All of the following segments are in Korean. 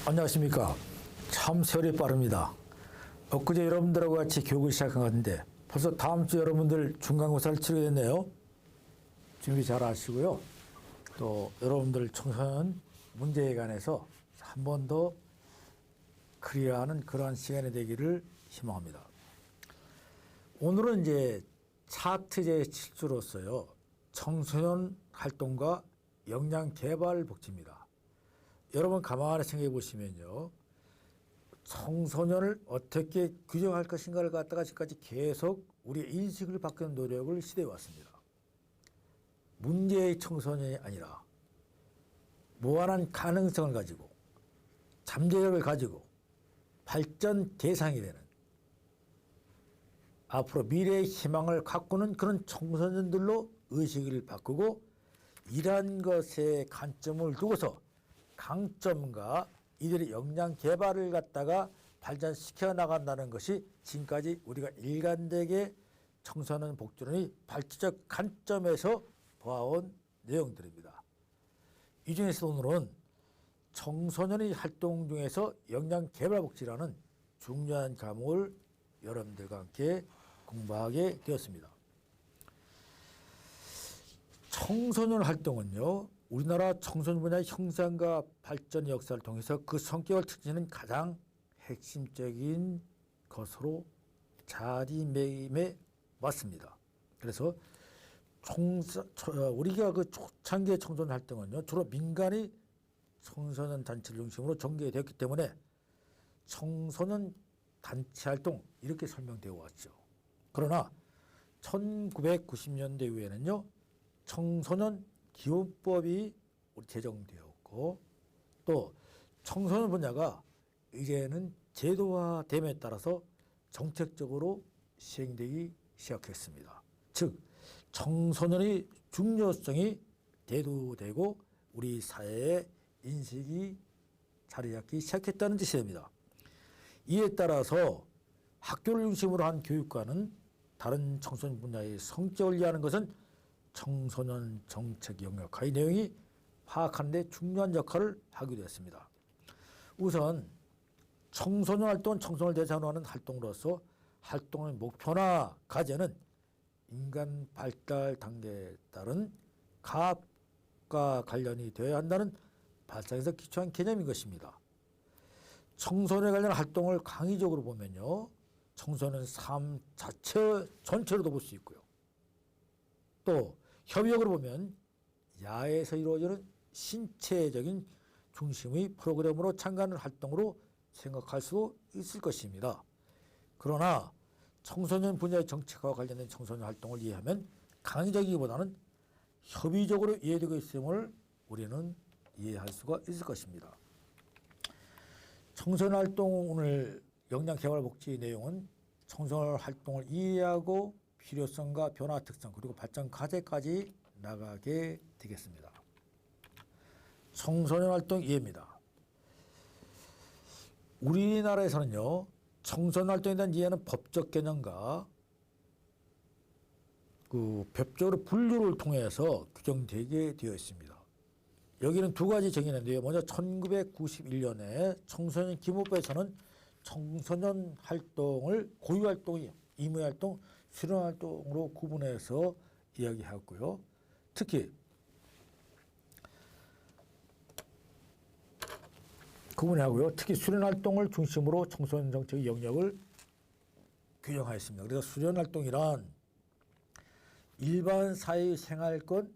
안녕하십니까. 참 세월이 빠릅니다. 엊그제 여러분들하고 같이 교육을 시작한 것 같은데 벌써 다음 주 여러분들 중간고사를 치르게 됐네요. 준비 잘 하시고요. 또 여러분들 청소년 문제에 관해서 한 번 더 클리어하는 그러한 시간이 되기를 희망합니다. 오늘은 이제 차트 제7주로서요. 청소년 활동과 역량 개발 복지입니다. 여러분 가만히 생각해 보시면요. 청소년을 어떻게 규정할 것인가를 갖다가 지금까지 계속 우리의 인식을 바꾸는 노력을 시도해 왔습니다. 문제의 청소년이 아니라 무한한 가능성을 가지고 잠재력을 가지고 발전 대상이 되는 앞으로 미래의 희망을 가꾸는 그런 청소년들로 의식을 바꾸고 이러한 것에 관점을 두고서 강점과 이들의 역량 개발을 갖다가 발전시켜 나간다는 것이 지금까지 우리가 일관되게 청소년 복지론이 발전적 관점에서 보아온 내용들입니다. 이 중에서 오늘은 청소년의 활동 중에서 역량 개발 복지라는 중요한 과목을 여러분들과 함께 공부하게 되었습니다. 청소년 활동은요. 우리나라 청소년 분야의 형성과 발전 역사를 통해서 그 성격을 특징하는 가장 핵심적인 것으로 자리매김해 왔습니다. 그래서 우리가 그 초창기의 청소년 활동은요. 주로 민간이 청소년 단체를 중심으로 전개되었기 때문에 청소년 단체 활동 이렇게 설명되어 왔죠. 그러나 1990년대 이후에는요. 청소년 기본법이 제정되었고 또 청소년 분야가 이제는 제도화됨에 따라서 정책적으로 시행되기 시작했습니다. 즉 청소년의 중요성이 대두되고 우리 사회에 인식이 자리 잡기 시작했다는 뜻이 됩니다. 이에 따라서 학교를 중심으로 한 교육과는 다른 청소년 분야의 성격을 이해하는 것은 청소년 정책 영역화의 내용이 파악하는 데 중요한 역할을 하게 되었습니다. 우선 청소년 활동은 청소년을 대상으로 하는 활동으로서 활동의 목표나 과제는 인간 발달 단계에 따른 가학과 관련이 되어야 한다는 발상에서 기초한 개념인 것입니다. 청소년에 관련 활동을 강의적으로 보면요. 청소년 삶 자체 전체로도 볼 수 있고요. 또 협의적으로 보면 야에서 이루어지는 신체적인 중심의 프로그램으로 참가하는 활동으로 생각할 수 있을 것입니다. 그러나 청소년 분야의 정책과 관련된 청소년 활동을 이해하면 강의적이기보다는 협의적으로 이해되고 있음을 우리는 이해할 수가 있을 것입니다. 청소년 활동 오늘 역량 개발 복지 내용은 청소년 활동을 이해하고 필요성과 변화 특성 그리고 발전 과제까지 나가게 되겠습니다. 청소년 활동 이해입니다. 우리나라에서는요. 청소년 활동에 대한 이해는 법적 개념과 법적으로 분류를 통해서 규정되게 되어 있습니다. 여기는 두 가지 정의인데요. 먼저 1991년에 청소년 기본법에서는 청소년 활동을 고유활동, 의무활동, 수련활동으로 구분해서 이야기하고요. 특히 수련활동을 중심으로 청소년 정책의 영역을 규정하였습니다. 그래서 수련활동이란 일반 사회 생활권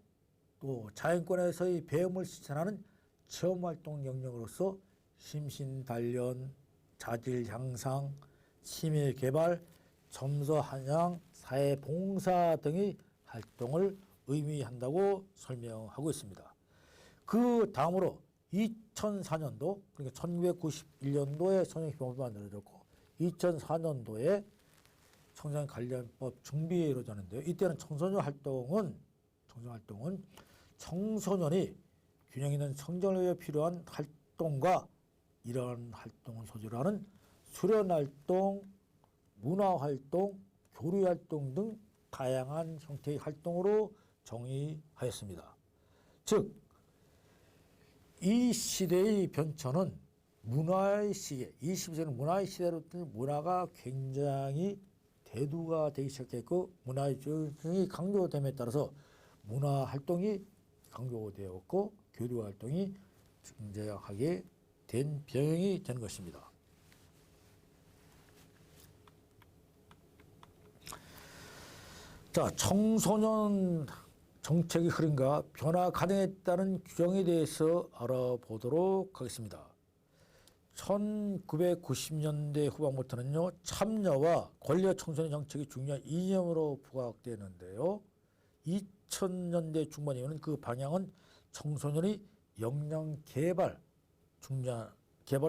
또 자연권에서의 배움을 실천하는 체험활동 영역으로서 심신단련, 자질 향상, 취미 개발, 점수 함양, 사회봉사 등의 활동을 의미한다고 설명하고 있습니다. 그 다음으로 2004년도 그러니까 1991년도에 청소년기본법이 만들어졌고 2004년도에 청소년 관련법 준비에 이루어졌는데요. 이때는 청소년 활동은 청소년이 균형 있는 성장을 위해 필요한 활동과 이러한 활동을 소재로 하는 수련활동, 문화활동, 교류활동 등 다양한 형태의 활동으로 정의하였습니다. 즉, 이 시대의 변천은 문화의 시계, 20세기는 문화의 시대로 문화가 굉장히 대두가 되기 시작했고 문화의 중심이 강조됨에 따라서 문화 활동이 강조되었고 교류 활동이 증대하게 된 병행이 되는 것입니다. 자, 청소년 정책의 흐름과 변화 가능했다는 규정에 대해서 알아보도록 하겠습니다. 1990년대 후반부터는요, 참여와 권리와 청소년 정책이 중요한 이념으로 부각되는데요. 2000년대 중반 이후는 그 방향은 청소년의 역량 개발을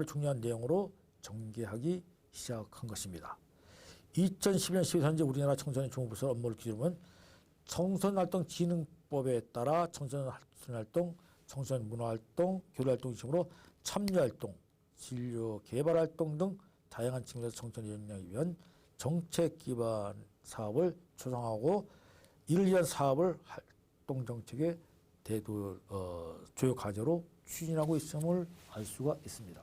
중요한 내용으로 전개하기 시작한 것입니다. 2011년 12월 현재 우리나라 청소년 중앙부서 업무를 기준으로 청소년활동진흥법에 따라 청소년 활동, 청소년 문화활동, 교류활동 중심으로 참여활동, 진료 개발활동 등 다양한 측면에서 청소년 역량을 위한 정책 기반 사업을 조성하고 이를 위한 사업을 활동정책의 주요 과제로 추진하고 있음을 알 수가 있습니다.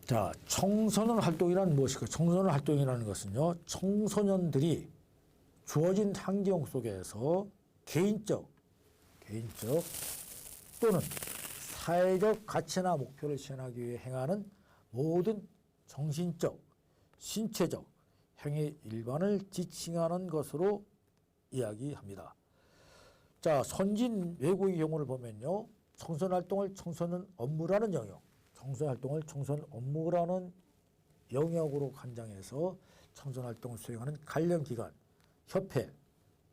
자, 청소년 활동이란 무엇일까? 청소년 활동이라는 것은요, 청소년들이 주어진 환경 속에서 개인적 또는 사회적 가치나 목표를 실현하기 위해 행하는 모든 정신적, 신체적 행위 일반을 지칭하는 것으로 이야기합니다. 자, 선진 외국의 경우를 보면요, 청소년 활동을 청소년 업무라는 영역, 청소년 활동을 청소년 업무라는 영역으로 간장해서 청소년 활동을 수행하는 관련 기관, 협회,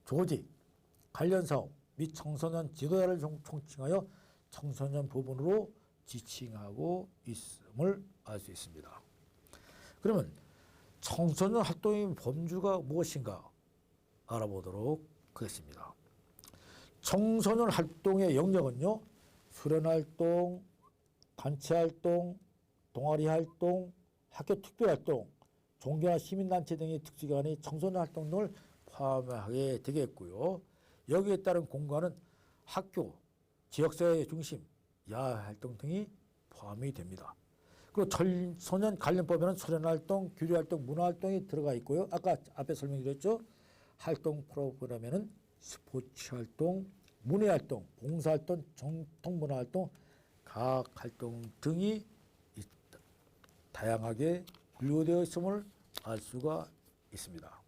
조직, 관련 사업 및 청소년 지도자를 총칭하여 청소년 부분으로 지칭하고 있음을 알 수 있습니다. 그러면 청소년 활동의 범주가 무엇인가 알아보도록 하겠습니다. 청소년 활동의 영역은요, 수련활동, 단체활동, 동아리활동, 학교 특별활동, 종교나 시민단체 등의 특수기관의 청소년 활동 등을 포함하게 되겠고요. 여기에 따른 공간은 학교, 지역사회 중심, 야활동 등이 포함이 됩니다. 그리고 청소년 관련법에는 수련활동, 교류활동, 문화활동이 들어가 있고요. 아까 앞에 설명드렸죠. 활동 프로그램에는 스포츠활동, 문예활동, 봉사활동, 정통문화활동, 과학활동 등이 다양하게 분류되어 있음을 알 수가 있습니다.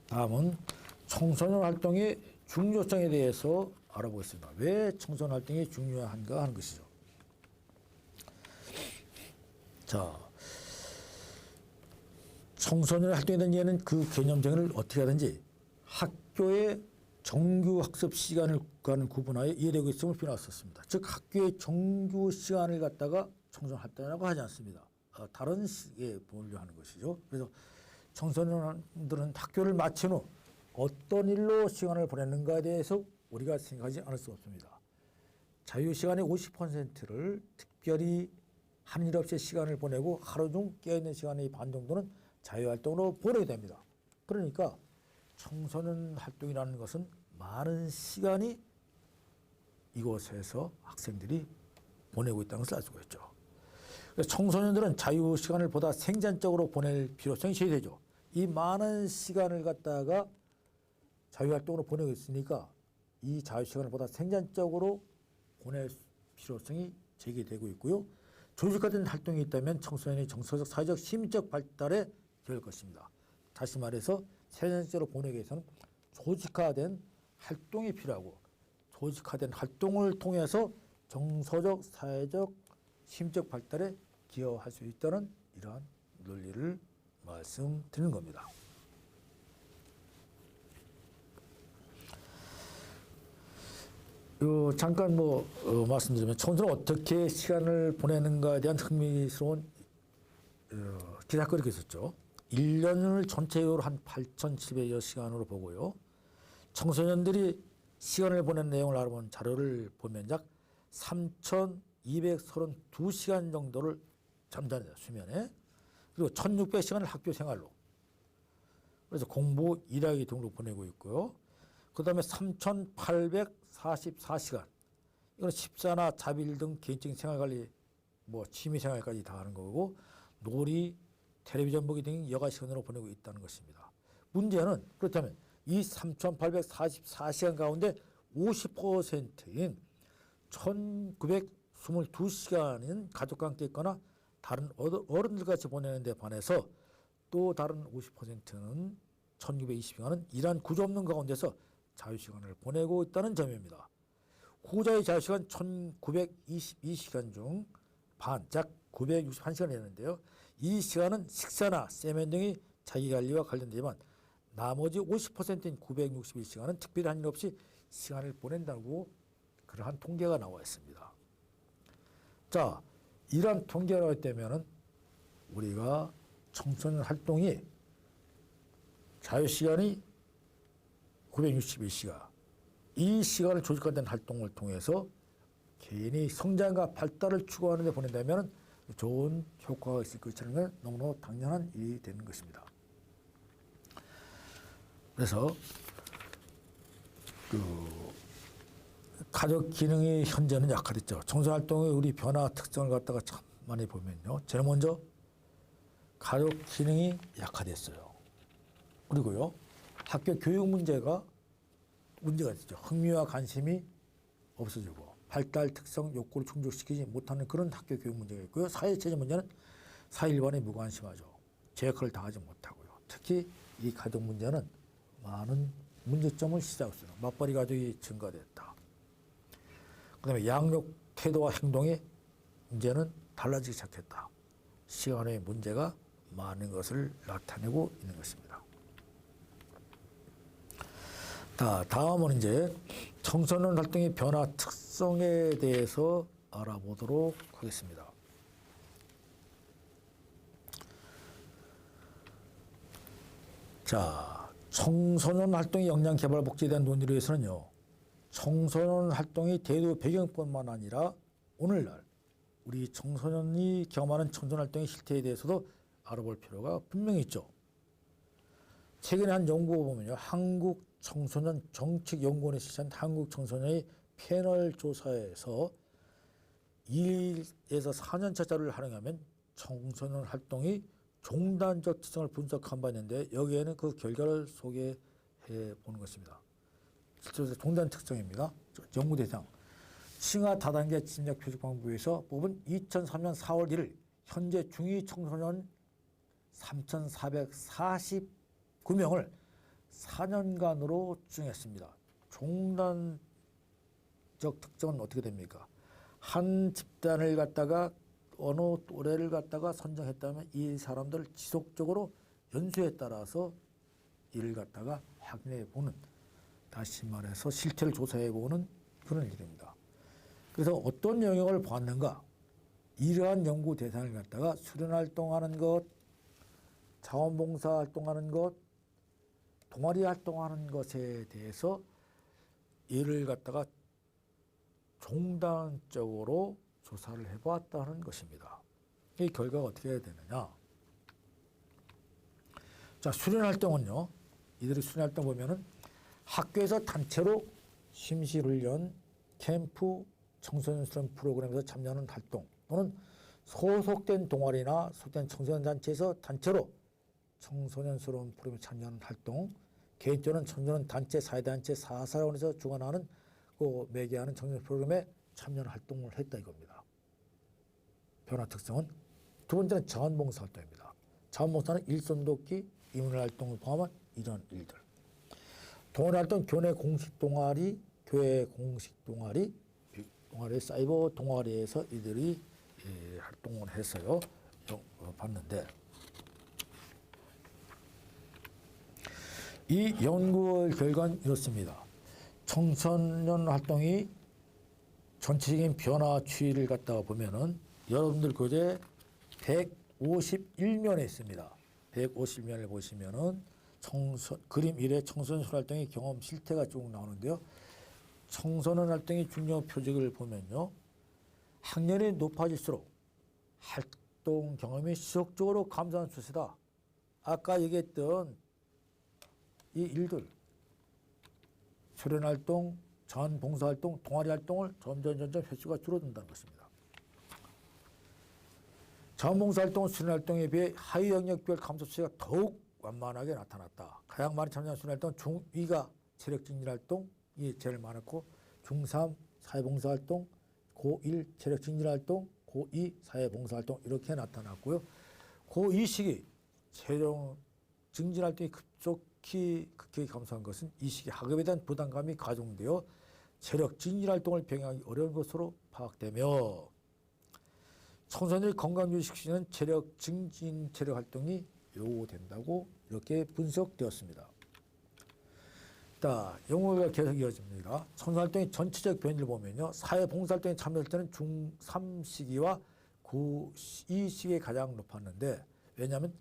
다음은 청소년 활동의 중요성에 대해서 알아보겠습니다. 왜 청소년 활동이 중요한가 하는 것이죠. 자, 청소년 활동에 대한 이해는 그 개념 정의를 어떻게 하든지 학교의 정규 학습 시간을 구분하여 이해되고 있음을 비난했었습니다. 즉 학교의 정규 시간을 갖다가 청소년 활동이라고 하지 않습니다. 다른 시기에 분류하는 것이죠. 그래서 청소년들은 학교를 마친 후 어떤 일로 시간을 보내는가에 대해서 우리가 생각하지 않을 수 없습니다. 자유시간의 50%를 특별히 한 일 없이 시간을 보내고 하루 중 깨어있는 시간의 반 정도는 자유활동으로 보내게 됩니다. 그러니까 청소년 활동이라는 것은 많은 시간이 이곳에서 학생들이 보내고 있다는 것을 알 수가 있죠. 그래서 청소년들은 자유시간을 보다 생산적으로 보낼 필요성이 제기되죠. 이 많은 시간을 갖다가 자유활동으로 보내고 있으니까 이 자유시간을 보다 생산적으로 보낼 필요성이 제기되고 있고요. 조직화된 활동이 있다면 청소년의 정서적, 사회적, 심리적 발달에 기여할 것입니다. 다시 말해서 생산적으로 보내기 위해서는 조직화된 활동이 필요하고 조직화된 활동을 통해서 정서적, 사회적, 심적 발달에 기여할 수 있다는 이러한 논리를 말씀드리는 겁니다. 잠깐 말씀드리면 청소년은 어떻게 시간을 보내는가에 대한 흥미스러운 기사거리가 있었죠. 1년을 전체적으로 한 8,700여 시간으로 보고요. 청소년들이 시간을 보내는 내용을 알아보는 자료를 보면 약 3,232시간 정도를 잠자는 수면에, 그리고 1,600시간을 학교 생활로, 그래서 공부, 일하기 등으로 보내고 있고요. 그 다음에 3,844시간. 이건 식사나 자빌 등 개인적인 생활관리, 뭐 취미생활까지 다 하는 거고, 놀이, 텔레비전 보기 등 여가 시간으로 보내고 있다는 것입니다. 문제는 그렇다면 이 3,844시간 가운데 50%인 1,922시간은 가족과 함께 있거나 다른 어른들 같이 보내는 데 반해서 또 다른 50%는 1,920시간은 이러한 구조 없는 가운데서 자유시간을 보내고 있다는 점입니다. 후자의 자유시간 1,922시간 중 반, 약 961시간이 되는데요. 이 시간은 식사나 세면 등의 자기관리와 관련되지만 나머지 50%인 961시간은 특별한 일 없이 시간을 보낸다고 그러한 통계가 나와 있습니다. 자, 이러한 통계가 나올 때면은 우리가 청소년 활동이 자유시간이 962시간, 이 시간을 조직화된 활동을 통해서 개인이 성장과 발달을 추구하는 데 보낸다면 좋은 효과가 있을 것이라는 건 너무나 당연한 일이 되는 것입니다. 그래서 가족 기능이 현재는 약화됐죠. 청소년활동의 우리 변화 특성을 갖다가 참 많이 보면요. 제일 먼저 가족 기능이 약화됐어요. 그리고요, 학교 교육 문제가 있죠. 흥미와 관심이 없어지고 발달 특성 욕구를 충족시키지 못하는 그런 학교 교육 문제가 있고요. 사회체제 문제는 사회 일반에 무관심하죠. 제 역할을 다하지 못하고요. 특히 이 가족 문제는 많은 문제점을 시사하고 있어요. 맞벌이 가족이 증가됐다. 그다음에 양육 태도와 행동이 이제는 달라지기 시작했다. 시간의 문제가 많은 것을 나타내고 있는 것입니다. 다음은 이제 청소년 활동의 변화 특성에 대해서 알아보도록 하겠습니다. 자, 청소년 활동의 역량 개발 복지에 대한 논의를 위해서는요, 청소년 활동의 대두 배경뿐만 아니라 오늘날 우리 청소년이 경험하는 청소년 활동의 실태에 대해서도 알아볼 필요가 분명히 있죠. 최근에 한 연구를 보면요, 한국청소년정책연구원이 실시한 한국청소년의 패널 조사에서 1에서 4년차 자료를 활용하면 청소년 활동이 종단적 특성을 분석한 바 있는데, 여기에는 그 결과를 소개해 보는 것입니다. 실제로 종단 특성입니다. 연구 대상 칭하 다단계 진작 표적 방법에서 뽑은 2003년 4월 1일 현재 중2 청소년 3,449명을 4년간으로 추정했습니다. 종단적 특성은 어떻게 됩니까? 한 집단을 갖다가 어느 또래를 갖다가 선정했다면 이 사람들을 지속적으로 연수에 따라서 이를 갖다가 확인해 보는, 다시 말해서 실태를 조사해 보는 그런 일입니다. 그래서 어떤 영역을 보았는가? 이러한 연구 대상을 갖다가 수련활동하는 것, 자원봉사 활동하는 것, 동아리 활동하는 것에 대해서 이를 갖다가 종단적으로 조사를 해보았다는 것입니다. 이 결과가 어떻게 해야 되느냐? 자, 수련활동은요, 이들이 수련활동 보면은 학교에서 단체로 심시훈련, 캠프, 청소년 수련 프로그램에서 참여하는 활동, 또는 소속된 동아리나 소속된 청소년 단체에서 단체로 청소년 수련 프로그램에 참여하는 활동, 개인적으로는 청소년 단체, 사회단체, 사사원에서 주관하는 매개하는 청소년 프로그램에 참여하는 활동을 했다 이겁니다. 변화 특성은 두 번째는 자원봉사 활동입니다. 자원봉사는 일손 돕기, 인문활 활동을 포함한 이런 일들. 동아리 활동, 교내 공식 동아리, 교회 공식 동아리, 사이버 동아리에서 이들이 활동을 했어요. 봤는데, 이 연구 결과는 이렇습니다. 청소년 활동이 전체적인 변화 추이를 갖다가 보면은 여러분들 교재 151면에 있습니다. 151면을 보시면은 그림 1에 청소년 활동의 경험 실태가 쭉 나오는데요. 청소년 활동의 중요 표적을 보면요, 학년이 높아질수록 활동 경험이 지속적으로 감소하는 추세다. 아까 얘기했던 이 일들, 수련활동, 자원봉사활동, 동아리활동을 점점 횟수가 줄어든다는 것입니다. 자원봉사활동은 수련활동에 비해 하위 영역별 감소 추세가 더욱 완만하게 나타났다. 가장 많이 참여한 수련활동은 중2가 체력증진활동이 제일 많았고 중3 사회봉사활동, 고1 체력증진활동, 고2 사회봉사활동 이렇게 나타났고요. 고2 시기 체력증진활동이 급격히 감소한 것은 이 시기 학업에 대한 부담감이 가중되어 체력증진활동을 병행하기 어려운 것으로 파악되며 청소년의 건강유지 시에는 체력증진 체력활동이 요구된다고 이렇게 분석되었습니다. 자, 용어가 계속 이어집니다. 청소년활동의 전체적 변이를 보면요. 사회봉사활동에 참여할 때는 중3 시기와 고2 시기에 가장 높았는데 왜냐하면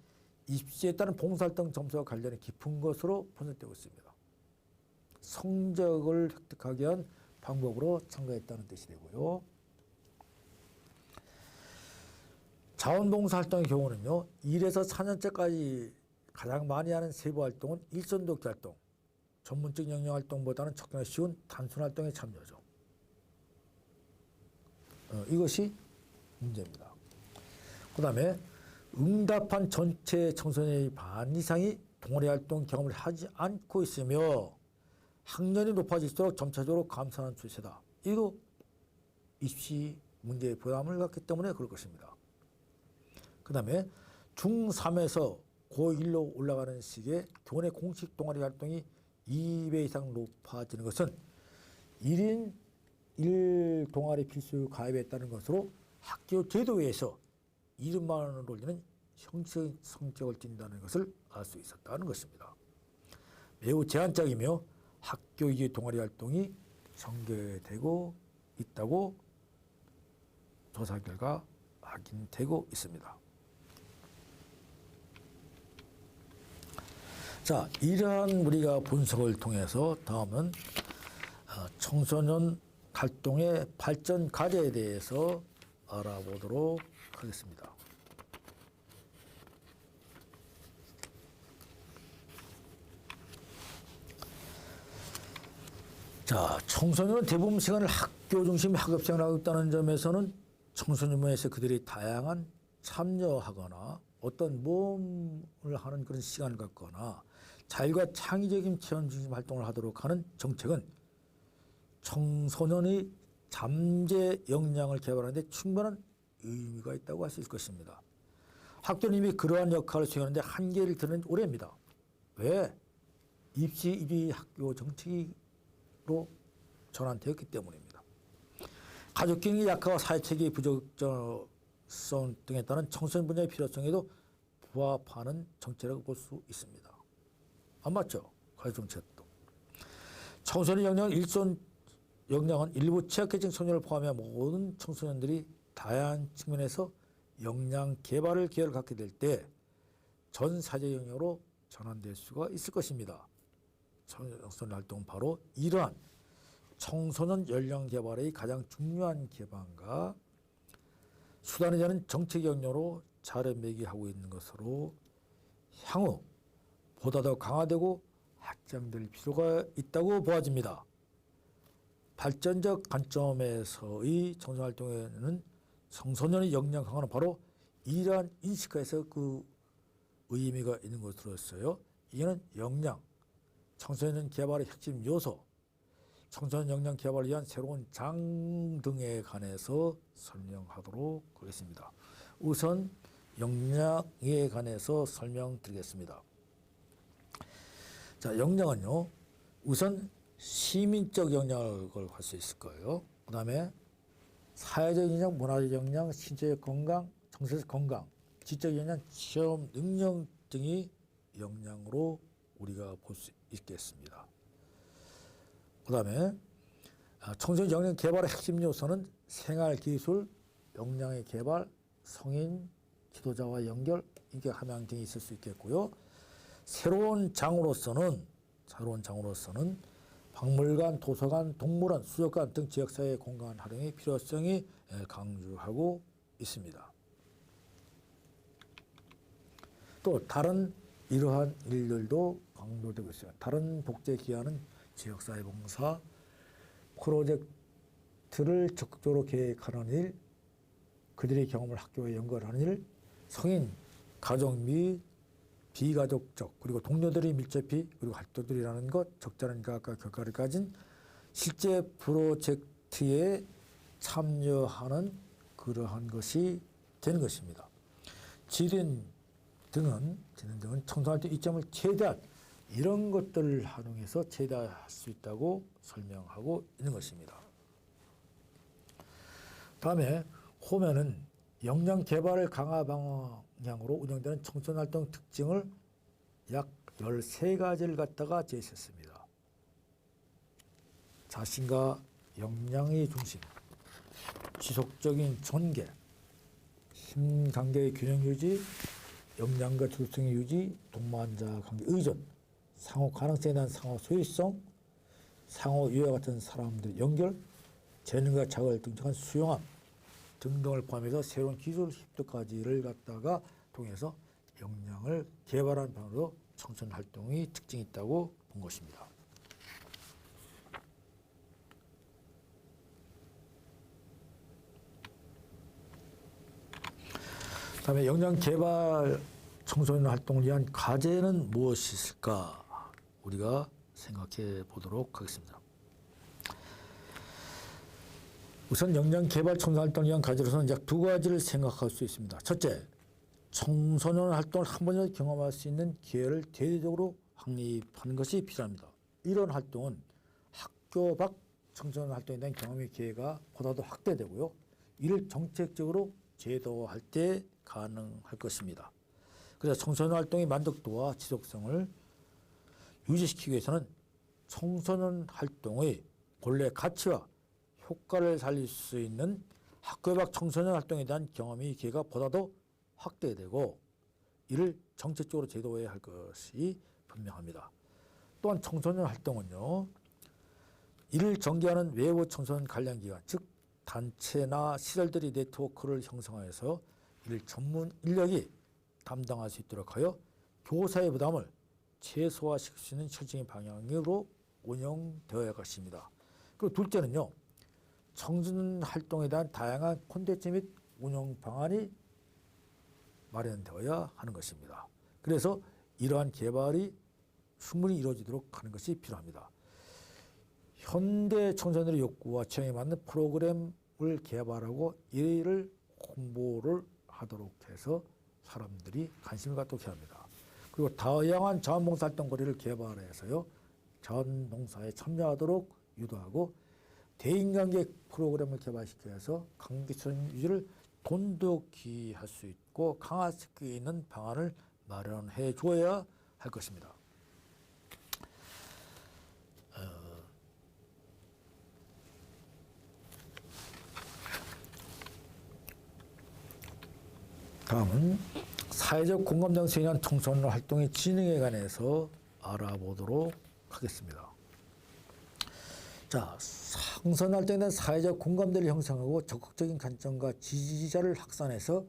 입시에 따른 봉사활동 점수와 관련이 깊은 것으로 분석되고 있습니다. 성적을 획득하기 위한 방법으로 참가했다는 뜻이 되고요. 자원봉사활동의 경우는요. 1에서 4년째까지 가장 많이 하는 세부활동은 일선독기 활동, 전문적 영역활동보다는 접근하기 쉬운 단순활동에 참여죠. 이것이 문제입니다. 그 다음에 응답한 전체 청소년의 반 이상이 동아리활동 경험을 하지 않고 있으며 학년이 높아질수록 점차적으로 감소하는 추세다. 이도 입시 문제의 부담을 갖기 때문에 그럴 것입니다. 그 다음에 중3에서 고1로 올라가는 시기에 교내 공식 동아리 활동이 2배 이상 높아지는 것은 1인 1동아리 필수 가입에 따른 것으로 학교 제도에서 이름만을 올리는 형식 성격을 띈다는 것을 알 수 있었다는 것입니다. 매우 제한적이며 학교 이외 동아리 활동이 전개되고 있다고 조사 결과 확인되고 있습니다. 자, 이러한 우리가 분석을 통해서 다음은 청소년 활동의 발전 과제에 대해서 알아보도록 하겠습니다. 자, 청소년은 대부분 시간을 학교 중심 학업생활을 하고 있다는 점에서는 청소년 모임에서 그들이 다양한 참여하거나 어떤 모험을 하는 그런 시간을 갖거나 자율과 창의적인 체험 중심 활동을 하도록 하는 정책은 청소년의 잠재 역량을 개발하는 데 충분한 의미가 있다고 할 수 있을 것입니다. 학교는 이미 그러한 역할을 수행하는데 한계를 드는 올해입니다. 왜? 입시 1위 학교 정책으로 전환되었기 때문입니다. 가족 경기 약화와 사회체계의 부적절성 등에 따른 청소년 분야의 필요성에도 부합하는 정책이라고 볼 수 있습니다. 안 맞죠? 가족정책도. 청소년 역량은 일부 취약계층 청년을 포함해 모든 청소년들이 다양한 측면에서 역량 개발을 기회를 갖게 될 때 전 사회 영역으로 전환될 수가 있을 것입니다. 청소년 활동은 바로 이러한 청소년 역량 개발의 가장 중요한 기반과 수단이 되는 정책 역량으로 자리매김하고 있는 것으로 향후 보다 더 강화되고 확장될 필요가 있다고 보아집니다. 발전적 관점에서의 청소년활동에는 청소년의 역량 강화는 바로 이러한 인식화에서 그 의미가 있는 것으로서요. 이는 역량, 청소년 개발의 핵심 요소, 청소년 역량 개발을 위한 새로운 장 등에 관해서 설명하도록 하겠습니다. 우선 역량에 관해서 설명드리겠습니다. 자, 역량은요. 우선 시민적 역량을 할 수 있을 거예요. 그 다음에 사회적 역량, 문화적 역량, 신체적 건강, 정서적 건강, 지적 역량, 체험 능력 등이 역량으로 우리가 볼 수 있겠습니다. 그 다음에 청소년 역량 개발의 핵심 요소는 생활기술, 역량의 개발, 성인, 지도자와 연결, 이게 함양 등이 있을 수 있겠고요. 새로운 장으로서는 박물관, 도서관, 동물원, 수족관 등 지역사회 공간 활용의 필요성이 강조하고 있습니다. 또 다른 이러한 일들도 강조되고 있어요. 다른 복제 기관은 지역사회봉사, 프로젝트를 적극적으로 계획하는 일, 그들의 경험을 학교에 연구하는 일, 성인, 가족 및 비가족적 그리고 동료들이 밀접히 그리고 활동들이라는 것, 적절한 인과학과 결과를 가진 실제 프로젝트에 참여하는 그러한 것이 되는 것입니다. 지린 등은 청소할 때 이점을 최대한 이런 것들을 활용해서 최대화할 수 있다고 설명하고 있는 것입니다. 다음에 호면은 역량 개발을 강화 방향으로 운영되는 청소년활동 특징을 약 13가지를 갖다가 제시했습니다. 자신과 역량의 중심, 지속적인 전개, 힘관계의 균형 유지, 역량과 주도성의 유지, 동반자 관계 의존, 상호 가능성에 대한 상호 소유성, 상호 유해 같은 사람들의 연결, 재능과 자극을 등장한 수용함 등등을 포함해서 새로운 기술 습득까지를 갖다가 통해서 역량을 개발하는 방으로 청소년 활동의 특징이 있다고 본 것입니다. 다음에 역량 개발 청소년 활동을 위한 과제는 무엇이 있을까? 우리가 생각해 보도록 하겠습니다. 우선 역량 개발 청소년 활동을 위한 과제로서는 약 2가지를 생각할 수 있습니다. 첫째, 청소년 활동을 한 번이라도 경험할 수 있는 기회를 대대적으로 확립하는 것이 필요합니다. 이런 활동은 학교 밖 청소년 활동에 대한 경험의 기회가 보다도 확대되고요. 이를 정책적으로 제도화할 때 가능할 것입니다. 그래서 청소년 활동의 만족도와 지속성을 유지시키기 위해서는 청소년 활동의 본래 가치와 효과를 살릴 수 있는 학교 밖 청소년 활동에 대한 경험의 기회가 보다도 확대되고 이를 정책적으로 제도화해야 할 것이 분명합니다. 또한 청소년 활동은요, 이를 전개하는 외부 청소년 관련 기관, 즉 단체나 시설들이 네트워크를 형성하여서 이를 전문 인력이 담당할 수 있도록 하여 교사의 부담을 최소화시킬 수 있는 실질적인 방향으로 운영되어야 할 것입니다. 그리고 둘째는요, 청소년 활동에 대한 다양한 콘텐츠 및 운영 방안이 마련되어야 하는 것입니다. 그래서 이러한 개발이 충분히 이루어지도록 하는 것이 필요합니다. 현대 청소년들의 욕구와 취향에 맞는 프로그램을 개발하고 이를 홍보를 하도록 해서 사람들이 관심을 갖도록 해야 합니다. 그리고 다양한 자원봉사활동거리를 개발해서요, 자원봉사에 참여하도록 유도하고 대인관계 프로그램을 개발시켜서 관계성 유지를 돈독히 할 수 있고 강화시킬 수 있는 방안을 마련해 줘야 할 것입니다. 다음은 사회적 공감장소에 대한 청소년 활동의 진행에 관해서 알아보도록 하겠습니다. 자, 청소년 활동에 대한 사회적 공감대를 형성하고 적극적인 관점과 지지자를 확산해서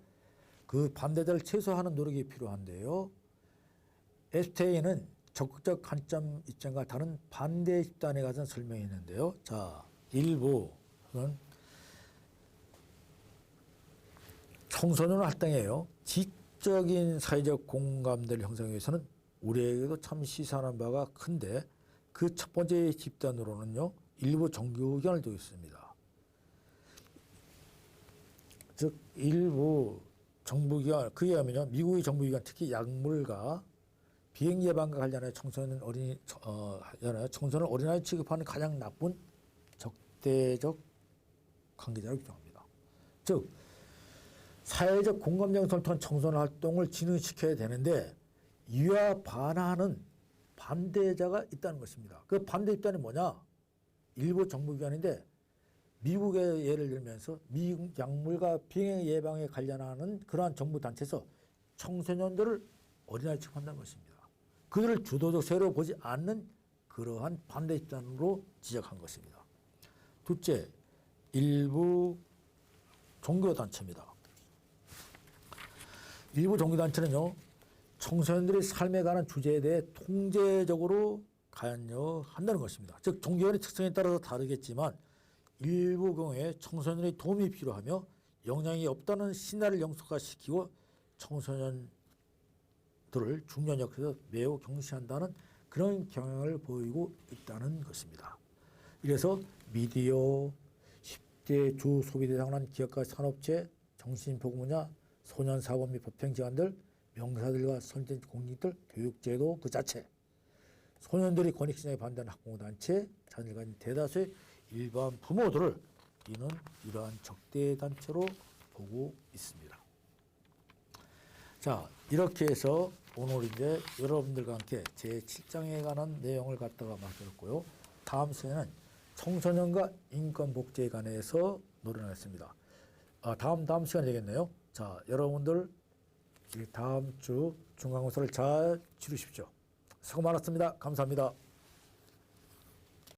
그 반대자를 최소화하는 노력이 필요한데요. STA는 적극적 관점 입장과 다른 반대 집단에 관한 설명이 있는데요. 자, 일부는 청소년 활동이에요. 지적인 사회적 공감대를 형성하기 위해서는 우리에게도 참 시사하는 바가 큰데 그 첫 번째 집단으로는요, 일부 정규기관을 두고 있습니다. 즉 일부 정부기관, 그에 하면요, 미국의 정부기관 특히 약물과 비행 예방과 관련해 청소년 어린아이 취급하는 가장 나쁜 적대적 관계자로 규정합니다. 즉 사회적 공감장소를 통한 청소년 활동을 진행시켜야 되는데 이와 반하는 반대자가 있다는 것입니다. 그 반대 집단이 뭐냐? 일부 정부기관인데 미국의 예를 들면서 미국 약물과 비행 예방에 관련하는 그러한 정부 단체에서 청소년들을 어린아이 취급한다는 것입니다. 그들을 주도적 세로 보지 않는 그러한 반대 집단으로 지적한 것입니다. 둘째, 일부 종교단체입니다. 일부 종교단체는요, 청소년들의 삶에 관한 주제에 대해 통제적으로 관여한다는 것입니다. 즉 종교원의 특성에 따라서 다르겠지만 일부 경우에 청소년의 도움이 필요하며 역량이 없다는 신하를 영속화시키고 청소년들을 중년 역에서 매우 경시한다는 그런 경향을 보이고 있다는 것입니다. 이래서 미디어, 10대 주 소비 대상을 한 기업과 산업체, 정신보건분야, 소년사법 및 법행기관들, 명사들과 선진 공직들, 교육제도 그 자체, 소년들이 권익신장에 반대하는 학부모단체, 자녀를 가진 대다수의 일반 부모들을 이는 이러한 적대단체로 보고 있습니다. 자, 이렇게 해서 오늘 이제 여러분들과 함께 제7장에 관한 내용을 갖다가 맡겼고요. 다음 시간에는 청소년과 인권복지에 관해서 논의하겠습니다. 다음 시간이 되겠네요. 자, 여러분들 다음 주 중간고사를 잘 치르십시오. 수고 많았습니다. 감사합니다.